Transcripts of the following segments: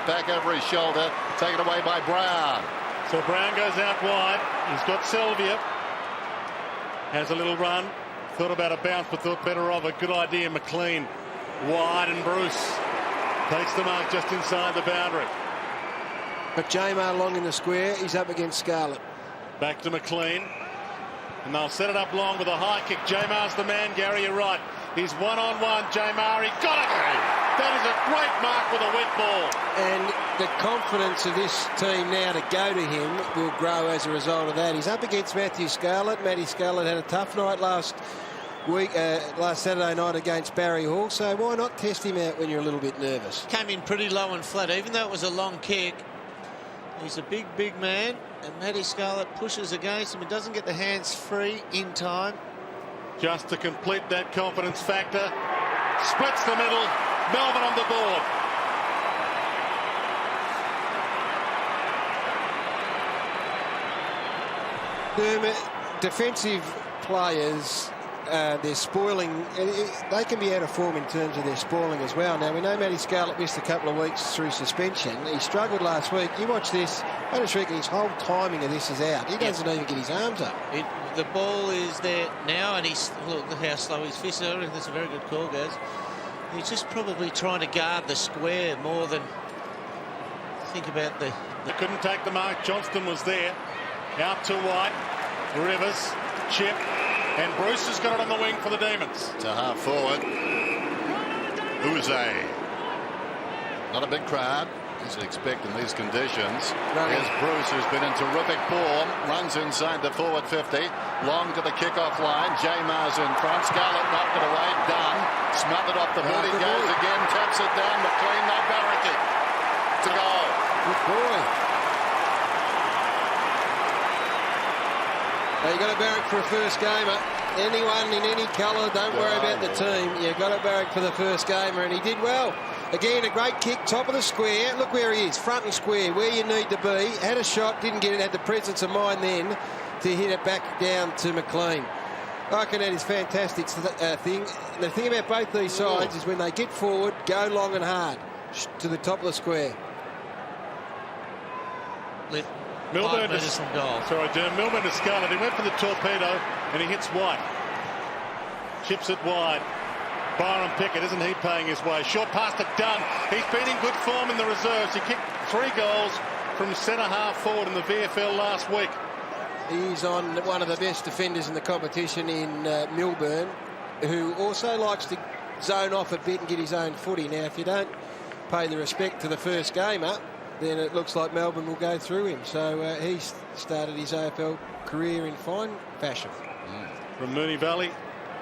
back over his shoulder, taken away by Brown. So Brown goes out wide. He's got Sylvia. Has a little run. Thought about a bounce, but thought better of it. Good idea, McLean. Wide, and Bruce takes the mark just inside the boundary. But Jamar long in the square. He's up against Scarlett. Back to McLean. And they'll set it up long with a high kick. Jamar's the man, Gary, you're right. He's one-on-one. Jamar, he got it. That is a great mark with a wet ball. And the confidence of this team now to go to him will grow as a result of that. He's up against Matthew Scarlett. Matty Scarlett had a tough night last Saturday night against Barry Hall, so why not test him out when you're a little bit nervous? Came in pretty low and flat, even though it was a long kick. He's a big man, and Matty Scarlett pushes against him and doesn't get the hands free in time. Just to complete that confidence factor, splits the middle, Melbourne on the board. Defensive players, they're spoiling. They can be out of form in terms of their spoiling as well. Now, we know Matty Scarlett missed a couple of weeks through suspension. He struggled last week. You watch this, I just reckon his whole timing of this is out. He doesn't even get his arms up. The ball is there now, and look how slow his fists are. That's a very good call, guys. He's just probably trying to guard the square more than think about the... They couldn't take the mark. Johnston was there. Out to White. Rivers. Chip. And Bruce has got it on the wing for the Demons. To half forward. Uze. Not a big crowd, as you expect in these conditions. Here's Bruce, who's been in terrific form. Runs inside the forward 50. Long to the kickoff line. Jamar's in front. Scarlett knocked it away. Dunn smothered off the boot. He goes again. Taps it down. McLean, no barricade. To go. Good boy. Now you got to barrack for a first gamer. Anyone in any colour, don't worry about the team. You've got to barrack for the first gamer, and he did well. Again, a great kick, top of the square. Look where he is, front and square, where you need to be. Had a shot, didn't get it, had the presence of mind then to hit it back down to McLean. I reckon that is fantastic thing. The thing about both these sides is when they get forward, go long and hard to the top of the square. Melbourne is from goal. Sorry, Jim. Melbourne to Scarlett. He went for the torpedo and he hits White. Chips it wide. Byron Pickett, isn't he paying his way? Short pass to Dunn. He's been in good form in the reserves. He kicked 3 goals from centre half forward in the VFL last week. He's on one of the best defenders in the competition in Melbourne, who also likes to zone off a bit and get his own footy. Now, if you don't pay the respect to the first gamer, then it looks like Melbourne will go through him. So he's started his AFL career in fine fashion. From Moonee Valley,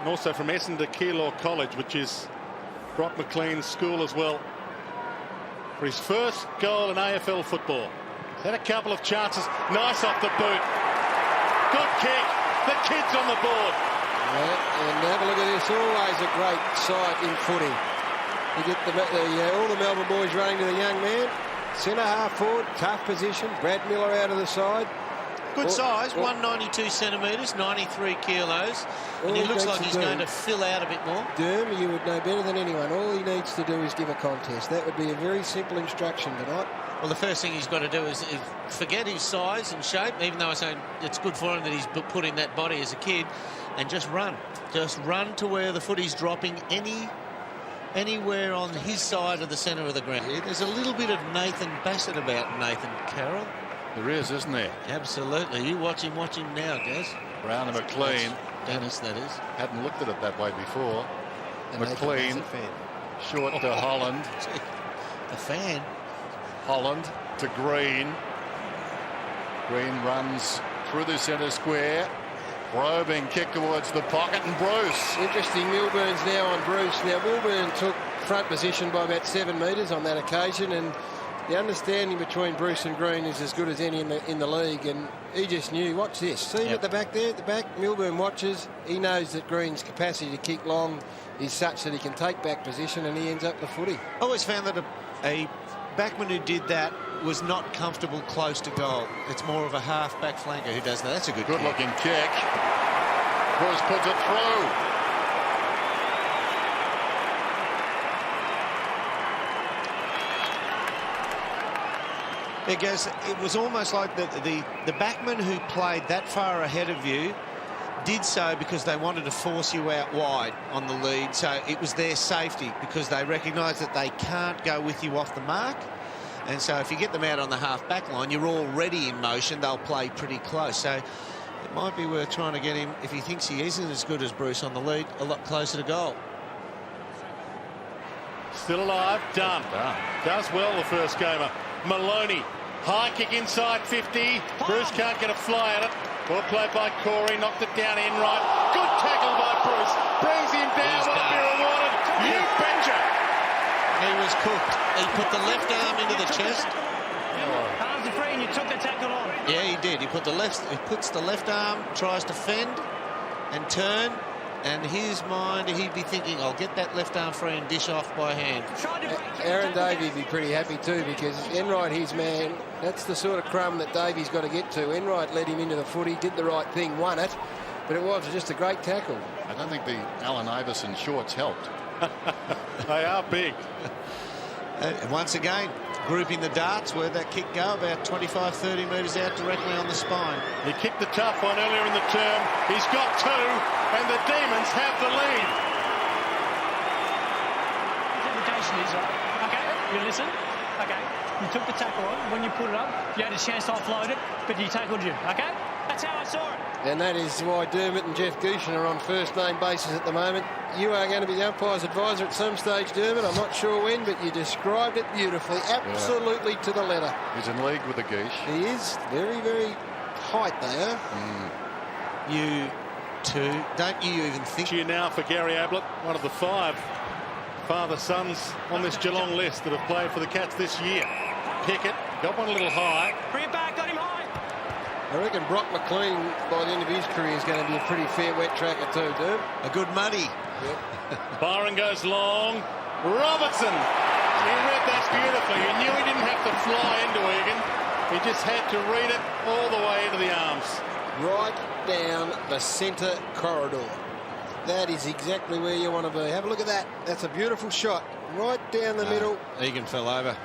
and also from Essendon to Keilor College, which is Brock McLean's school as well. For his first goal in AFL football. He's had a couple of chances. Nice off the boot. Good kick. The kid's on the board. Yeah, and have a look at this. Always a great sight in footy. You get all the Melbourne boys running to the young man. Centre half forward, tough position. Brad Miller out of the side. Good size, 192 centimetres, 93 kilos. And he looks like he's going to fill out a bit more. Derm, you would know better than anyone. All he needs to do is give a contest. That would be a very simple instruction tonight. Well, the first thing he's got to do is forget his size and shape, even though I say it's good for him that he's put in that body as a kid, and just run. Just run to where the footy's dropping anywhere on his side of the centre of the ground. There's a little bit of Nathan Bassett about Nathan Carroll. There is, isn't there? Absolutely. You watch him now, Gaz. Brown and McLean. Dennis, that is. Hadn't looked at it that way before. And McLean, short to Holland. A fan. Holland to Green. Green runs through the centre square. Probing kick towards the pocket, and Bruce. Interesting, Milburn's now on Bruce. Now, Milburn took front position by about 7 metres on that occasion, and the understanding between Bruce and Green is as good as any in the league, and he just knew. Watch this. See him at the back there? At the back, Milburn watches. He knows that Green's capacity to kick long is such that he can take back position, and he ends up the footy. I always found that a backman who did that was not comfortable close to goal. It's more of a half-back flanker who does that. That's a good-looking kick. Bruce puts it through. Because it was almost like the backman who played that far ahead of you did so because they wanted to force you out wide on the lead. So it was their safety because they recognised that they can't go with you off the mark. And so if you get them out on the half-back line, you're already in motion. They'll play pretty close. So it might be worth trying to get him, if he thinks he isn't as good as Bruce on the lead, a lot closer to goal. Still alive, Dunn. Does well the first gamer. Maloney, high kick inside 50. Bruce can't get a fly at it. Well played by Corey, knocked it down in right. Good tackle by Bruce. Brings him down, won't be rewarded. You betcha. He was cooked. He put the left arm into the chest. Arms are free and you took the tackle on. Yeah, he did. He puts the left arm, tries to fend and turn. And his mind, he'd be thinking, I'll get that left arm free and dish off by hand. Aaron Davey would be pretty happy too, because Enright, his man, that's the sort of crumb that Davey's got to get to. Enright led him into the footy, did the right thing, won it, but it was just a great tackle. I don't think the Allen Iverson shorts helped. They are big. Once again, grouping the darts, where'd that kick go? About 25, 30 metres out directly on the spine. He kicked the tough one earlier in the term. He's got two, and the Demons have the lead. Interpretation is, okay, you listen, okay, you took the tackle on. When you put it up, you had a chance to offload it, but you tackled you, okay? That's how I saw it. And that is why Dermott and Jeff Gooshin are on first-name basis at the moment. You are going to be the umpire's advisor at some stage, Dermott. I'm not sure when, but you described it beautifully, absolutely to the letter. He's in league with the Geesh. He is. Very, very tight they are. You two, don't you even think... Cheer now for Gary Ablett, one of the 5 father-sons on this Geelong list that have played for the Cats this year. Pickett got one a little high. Bring it back, got him high. I reckon Brock McLean, by the end of his career, is going to be a pretty fair wet tracker too, dude. A good muddy. Yep. Byron goes long. Robertson. He read that beautifully. He knew he didn't have to fly into Egan. He just had to read it all the way into the arms. Right down the centre corridor. That is exactly where you want to be. Have a look at that. That's a beautiful shot. Right down the middle. Egan fell over.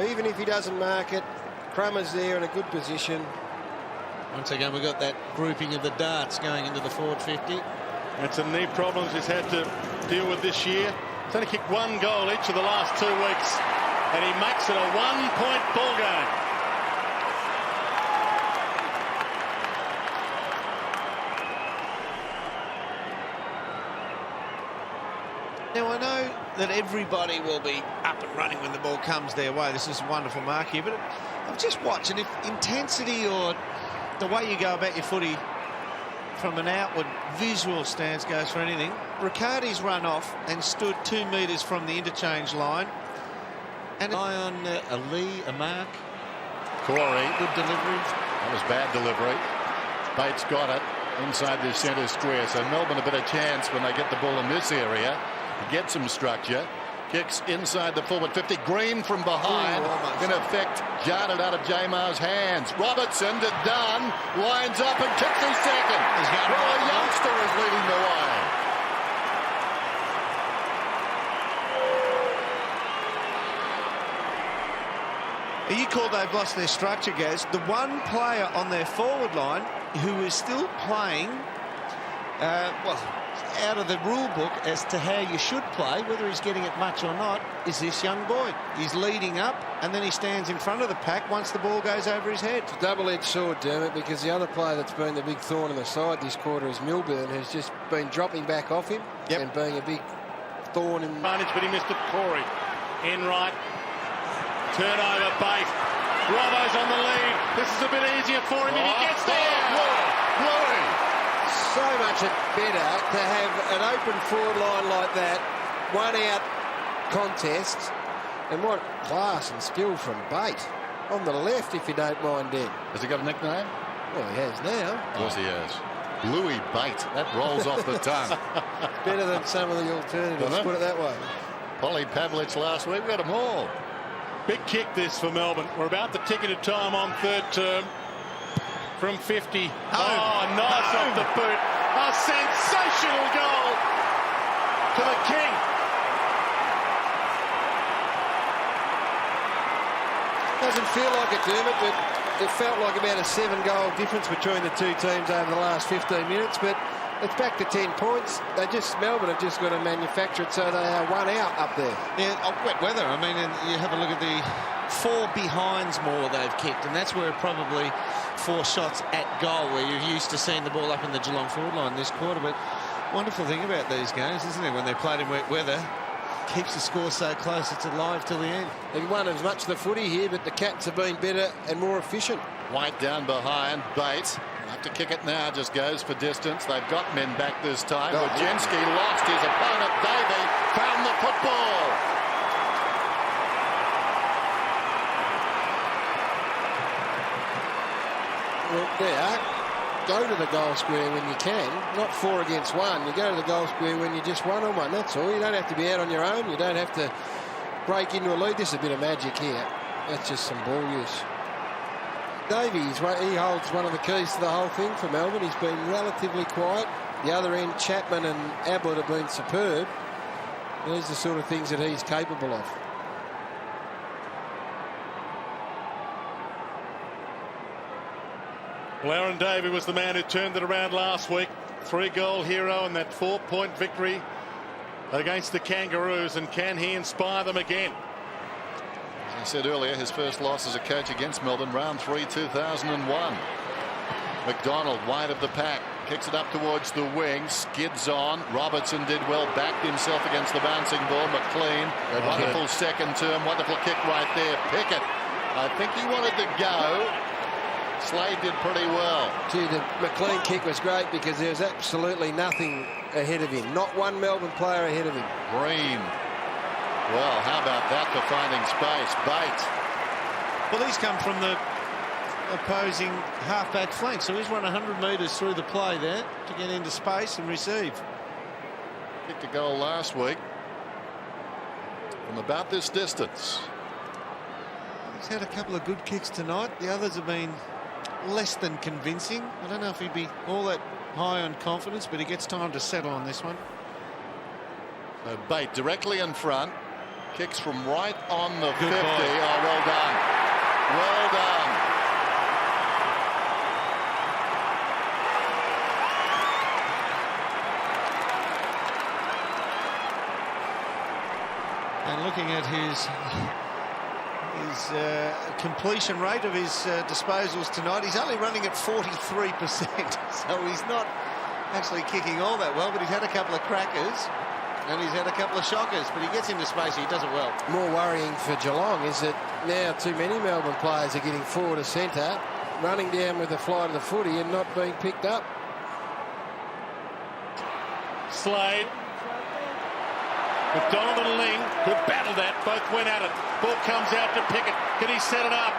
Even if he doesn't mark it, Crummer's there in a good position. Once again, we've got that grouping of the darts going into the forward 50. And some knee problems he's had to deal with this year. He's only kicked 1 goal each of the last 2 weeks. And he makes it a 1-point ball game. Now, I know that everybody will be up and running when the ball comes their way. This is a wonderful mark here, but I've just watched, and if intensity or the way you go about your footy from an outward visual stance goes for anything, Riccardi's run off and stood 2 metres from the interchange line. And eye on a Lee, a mark. Corey. Good delivery. That was bad delivery. Bates got it inside the centre square. So Melbourne a bit of chance when they get the ball in this area to get some structure. Kicks inside the forward 50. Green from behind. In effect, jarred it out of Jamar's hands. Robertson to Dunn. Lines up and kicks his second. Well, a youngster is leading the way. You call they've lost their structure, Gaz. The one player on their forward line who is still playing, well, out of the rule book as to how you should play, whether he's getting it much or not, is this young boy. He's leading up, and then he stands in front of the pack once the ball goes over his head. It's a double-edged sword, Dermot, because the other player that's been the big thorn in the side this quarter is Melbourne, who's just been dropping back off him and being a big thorn in... Advantage, but he missed it. Corey. Enright. Turnover, Bate. Robbo's on the lead. This is a bit easier for him if he gets there. Bluey. So much better to have an open forward line like that, one out contest, and what class and skill from Bate on the left, if you don't mind, Dan. Has he got a nickname? Well, he has now. Of course he has. Bluey Bate. That rolls off the tongue. Better than some of the alternatives, put it that way. Polly Pavlich last week. We got them all. Big kick this for Melbourne. We're about to tick into time on third term. From 50. Oh, nice off the boot. A sensational goal to the King. Doesn't feel like it, Dermot, but it felt like about a 7-goal difference between the two teams over the last 15 minutes. But it's back to 10 points. Melbourne have just got to manufacture it so they are 1 out up there. Yeah, wet weather. I mean, and you have a look at the 4 behinds more they've kicked, and that's where probably 4 shots at goal, where you're used to seeing the ball up in the Geelong forward line this quarter. But wonderful thing about these games, isn't it, when they played in wet weather? Keeps the score so close, it's alive till the end. They've won as much of the footy here, but the Cats have been better and more efficient. White down behind. Bate have to kick it now, just goes for distance. They've got men back this time. Wojcinski lost his opponent. Davey found the football. Well, there. Go to the goal square when you can, not 4 against 1. You go to the goal square when you're just 1 on 1. That's all. You don't have to be out on your own. You don't have to break into a lead. This is a bit of magic here. That's just some ball use. Davey, he holds one of the keys to the whole thing for Melbourne. He's been relatively quiet. The other end, Chapman and Ablett have been superb. These are the sort of things that he's capable of. Well, Aaron Davey was the man who turned it around last week. 3-goal hero in that 4-point victory against the Kangaroos. And can he inspire them again? As I said earlier, his first loss as a coach against Melbourne, round 3, 2001. McDonald, wide of the pack, kicks it up towards the wing, skids on. Robertson did well, backed himself against the bouncing ball. McLean, wonderful second term, wonderful kick right there. Pickett, I think he wanted to go. Slade did pretty well. Gee, the McLean kick was great because there was absolutely nothing ahead of him. Not one Melbourne player ahead of him. Green. Well, how about that for finding space? Bate. Well, he's come from the opposing half-back flank, so he's run 100 metres through the play there to get into space and receive. Kicked a goal last week from about this distance. He's had a couple of good kicks tonight. The others have been less than convincing. I don't know if he'd be all that high on confidence, but he gets time to settle on this one. So Bate directly in front, kicks from right on the 50. Ball. Oh, well done. Well done. And looking at his completion rate of his disposals tonight, he's only running at 43%, so he's not actually kicking all that well, but he's had a couple of crackers and he's had a couple of shockers, but he gets into space, he does it well. More worrying for Geelong is that now too many Melbourne players are getting forward to centre, running down with the flight of the footy and not being picked up. Slade. McDonald and Ling, who battled that, both went at it. Ball comes out to Pickett. Can he set it up?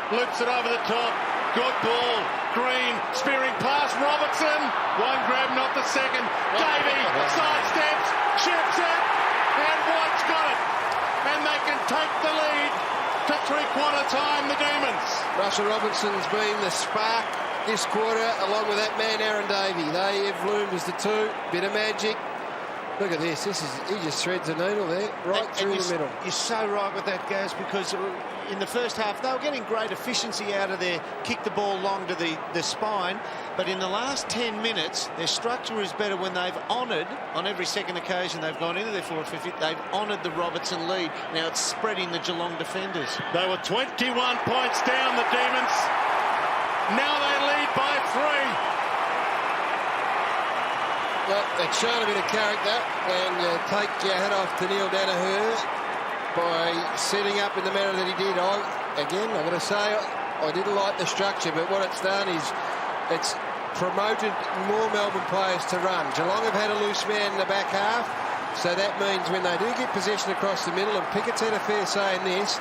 Loops it over the top. Good ball. Green, spearing pass. Robertson. One grab, not the second. Davey sidesteps, shoots it, and White's got it. And they can take the lead to 3-quarter time, the Demons. Russell Robertson's been the spark this quarter, along with that man Aaron Davey. They have loomed as the two. Bit of magic. Look at this. He just threads a needle there, right through the middle. You're so right with that, Gaz, because in the first half they were getting great efficiency out of their kick the ball long to the spine, but in the last 10 minutes their structure is better when they've honoured, on every second occasion they've gone into their forward 50, they've honoured the Robertson lead. Now it's spreading the Geelong defenders. They were 21 points down, the Demons. Now they lead by 3. Well, it's shown a bit of character, and take your hat off to Neil Danaher by setting up in the manner that he did. I've got to say, I didn't like the structure, but what it's done is it's promoted more Melbourne players to run. Geelong have had a loose man in the back half, so that means when they do get possession across the middle, and Pickett's had a fair say in this,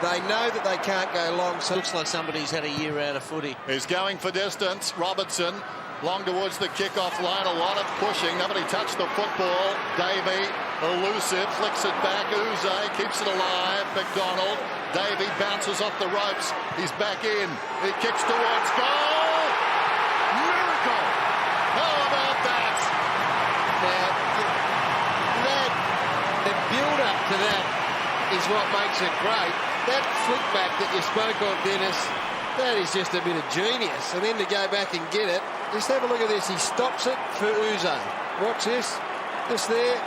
they know that they can't go long. So looks like somebody's had a year out of footy. He's going for distance. Robertson long towards the kick-off line. A lot of pushing. Nobody touched the football. Davey, elusive, flicks it back. Uze keeps it alive. McDonald. Davey bounces off the ropes. He's back in. He kicks towards goal. Miracle. How about that? Now, the build-up to that is what makes it great. that flick back that you spoke of, Dennis, that is just a bit of genius. And then to go back and get it, just have a look at this. He stops it for Uze. Watch this. Just there.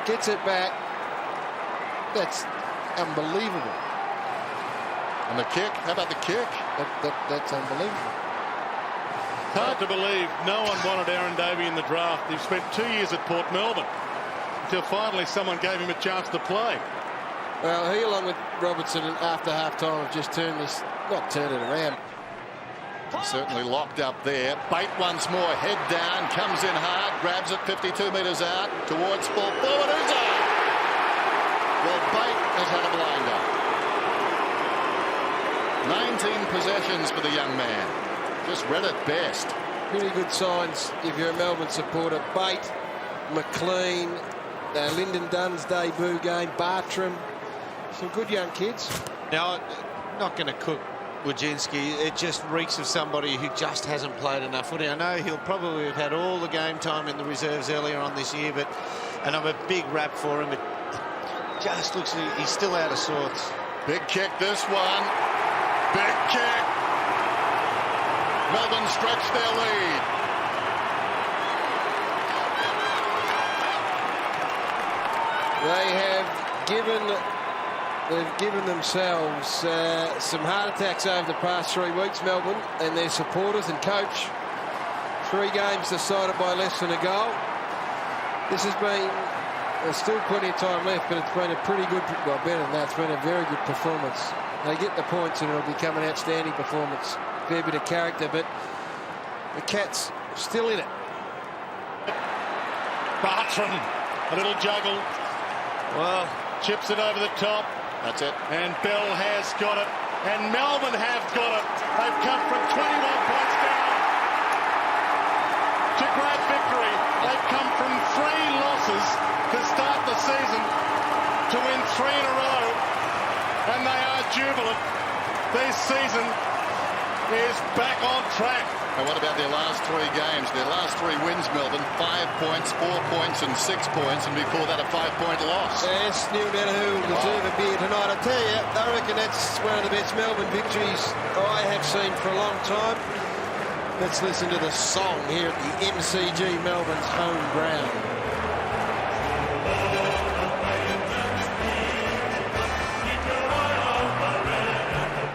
Gets it back. That's unbelievable. And the kick? How about the kick? That's unbelievable. Hard to believe no one wanted Aaron Davey in the draft. He spent 2 years at Port Melbourne until finally someone gave him a chance to play. Well, he along with Robertson after half-time have just turned this, not turned it around. Certainly locked up there. Bate once more, head down, comes in hard, grabs it 52 metres out towards full forward. Uze! Well, Bate has had a blinder. 19 possessions for the young man. Just read it best. Pretty good signs if you're a Melbourne supporter. Bate, McLean, Lynden Dunn's debut game, Bartram. Some good young kids. Now, not going to cook Wojcinski. It just reeks of somebody who just hasn't played enough footy. I know he'll probably have had all the game time in the reserves earlier on this year, and I'm a big rap for him. It just looks like he's still out of sorts. Big kick this one. Big kick. Melbourne stretch their lead. They've given themselves some heart attacks over the past 3 weeks, Melbourne, and their supporters and coach. 3 games decided by less than a goal. This has been, there's still plenty of time left, but it's been a pretty good, well, better than that, it's been a very good performance. They get the points and it'll become an outstanding performance. Fair bit of character, but the Cats still in it. Bartram, a little juggle. Well, chips it over the top. That's it. And Bell has got it. And Melbourne have got it. They've come from 21 points down to great victory. They've come from 3 losses to start the season to win 3 in a row. And they are jubilant. This season is back on track. And what about their last 3 games? Their last 3 wins, Melbourne, 5 points, 4 points and 6 points, and before that a 5-point loss. Yes, no matter who will deserve a beer tonight. I tell you, I reckon that's one of the best Melbourne victories I have seen for a long time. Let's listen to the song here at the MCG, Melbourne's home ground.